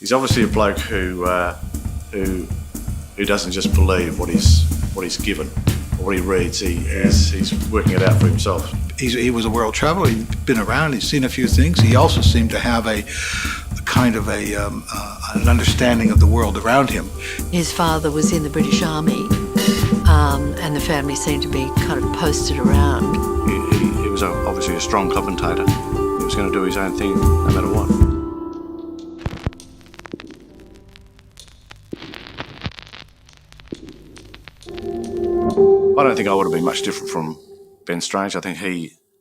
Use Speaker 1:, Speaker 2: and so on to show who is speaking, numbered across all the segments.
Speaker 1: He's obviously a bloke who doesn't just believe what he's given or what he reads. He's working it out for himself.
Speaker 2: He was a world traveler. He'd been around. He'd seen a few things. He also seemed to have a kind of an understanding of the world around him.
Speaker 3: His father was in the British Army, and the family seemed to be kind of posted around.
Speaker 1: He was obviously a strong commentator. He was going to do his own thing no matter what. I don't think I would have been much different from Ben Strange. I think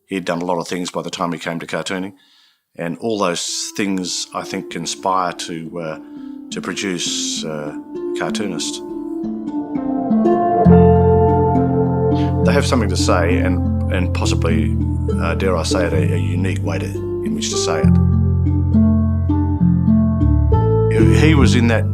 Speaker 1: he'd done a lot of things by the time he came to cartooning, and all those things I think conspire to produce cartoonists. They have something to say, and possibly, dare I say it, a unique way in which to say it. He was in that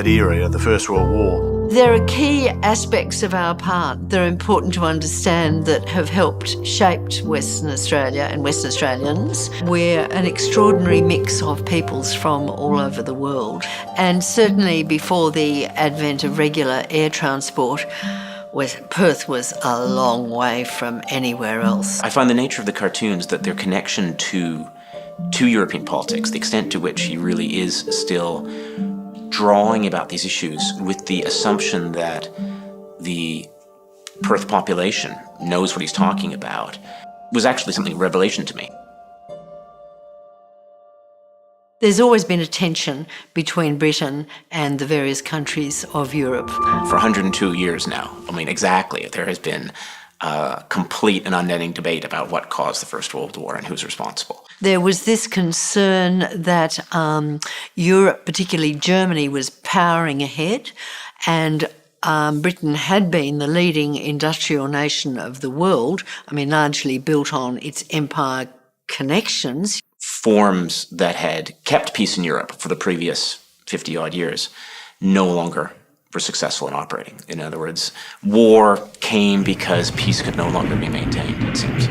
Speaker 1: era, the First World War.
Speaker 3: There are key aspects of our part that are important to understand that have helped shaped Western Australia and Western Australians. We're an extraordinary mix of peoples from all over the world. And certainly before the advent of regular air transport, Perth was a long way from anywhere else.
Speaker 4: I find the nature of the cartoons, that their connection to European politics, the extent to which he really is still drawing about these issues with the assumption that the Perth population knows what he's talking about, was actually something of a revelation to me.
Speaker 3: There's always been a tension between Britain and the various countries of Europe.
Speaker 4: For 102 years now, exactly, there has been a complete and unending debate about what caused the First World War and who's responsible.
Speaker 3: There was this concern that Europe, particularly Germany, was powering ahead, and Britain had been the leading industrial nation of the world, largely built on its empire connections.
Speaker 4: Forms that had kept peace in Europe for the previous 50-odd years no longer were successful in operating. In other words, war came because peace could no longer be maintained, it seems.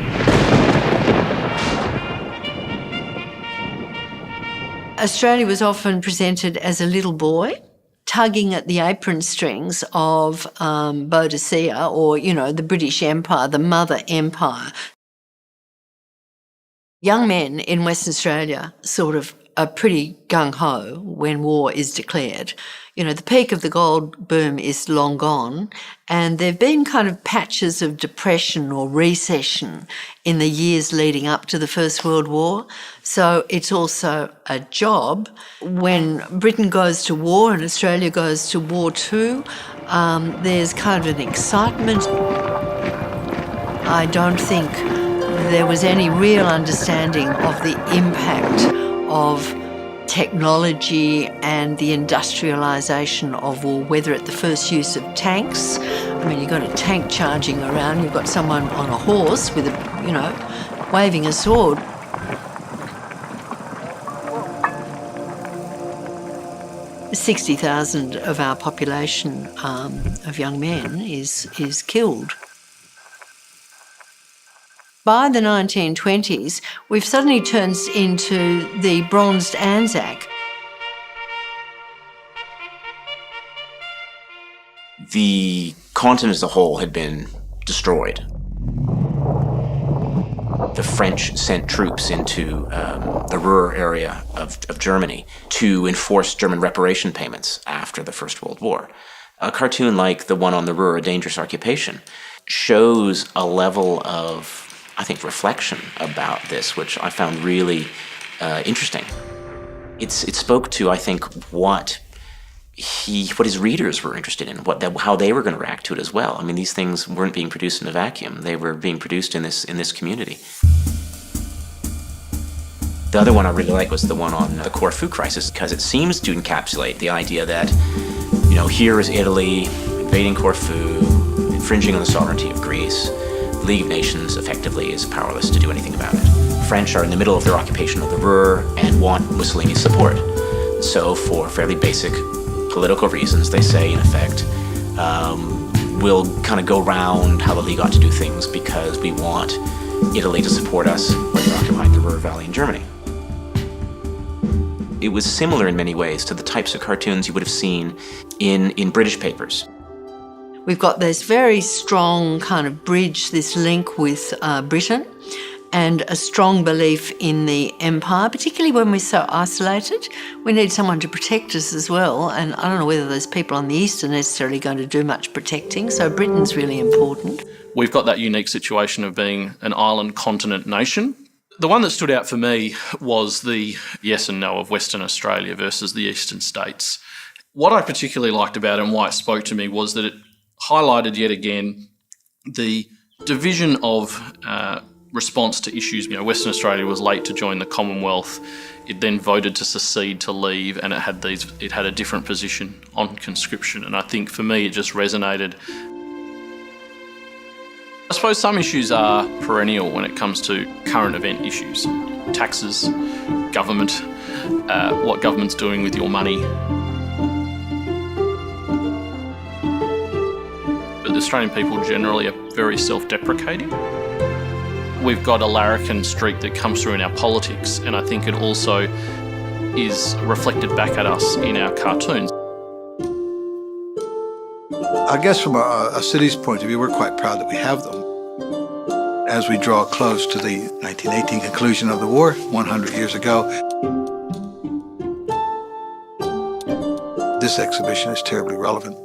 Speaker 3: Australia was often presented as a little boy tugging at the apron strings of Boadicea, or, the British Empire, the mother empire. Young men in Western Australia sort of are pretty gung-ho when war is declared. The peak of the gold boom is long gone, and there have been kind of patches of depression or recession in the years leading up to the First World War. So it's also a job. When Britain goes to war and Australia goes to war too, there's kind of an excitement. I don't think there was any real understanding of the impact of technology and the industrialisation of war, whether at the first use of tanks. You've got a tank charging around, you've got someone on a horse with waving a sword. "60,000 of our population of young men is killed. By the 1920s, we've suddenly turned into the Bronzed Anzac.
Speaker 4: The continent as a whole had been destroyed. The French sent troops into the Ruhr area of Germany to enforce German reparation payments after the First World War. A cartoon like the one on the Ruhr, A Dangerous Occupation, shows a level of, I think, reflection about this, which I found really interesting. It spoke to, I think, what his readers were interested in, how they were going to react to it as well. These things weren't being produced in a vacuum; they were being produced in this community. The other one I really like was the one on the Corfu crisis, because it seems to encapsulate the idea that, here is Italy invading Corfu, infringing on the sovereignty of Greece. The League of Nations effectively is powerless to do anything about it. French are in the middle of their occupation of the Ruhr and want Mussolini's support. So for fairly basic political reasons, they say, in effect, we'll kind of go round how the League ought to do things because we want Italy to support us when they're occupying the Ruhr Valley in Germany. It was similar in many ways to the types of cartoons you would have seen in British papers.
Speaker 3: We've got this very strong kind of bridge, this link with Britain, and a strong belief in the empire, particularly when we're so isolated. We need someone to protect us as well, and I don't know whether those people on the east are necessarily going to do much protecting, so Britain's really important.
Speaker 5: We've got that unique situation of being an island continent nation. The one that stood out for me was the yes and no of Western Australia versus the eastern states. What I particularly liked about it and why it spoke to me was that it highlighted yet again the division of response to issues. You know, Western Australia was late to join the Commonwealth. It then voted to secede, to leave, and it had a different position on conscription. And I think for me, it just resonated. I suppose some issues are perennial when it comes to current event issues. Taxes, government, what government's doing with your money. But the Australian people generally are very self-deprecating. We've got a larrikin streak that comes through in our politics, and I think it also is reflected back at us in our cartoons.
Speaker 2: I guess from a city's point of view, we're quite proud that we have them. As we draw close to the 1918 conclusion of the war, 100 years ago, this exhibition is terribly relevant.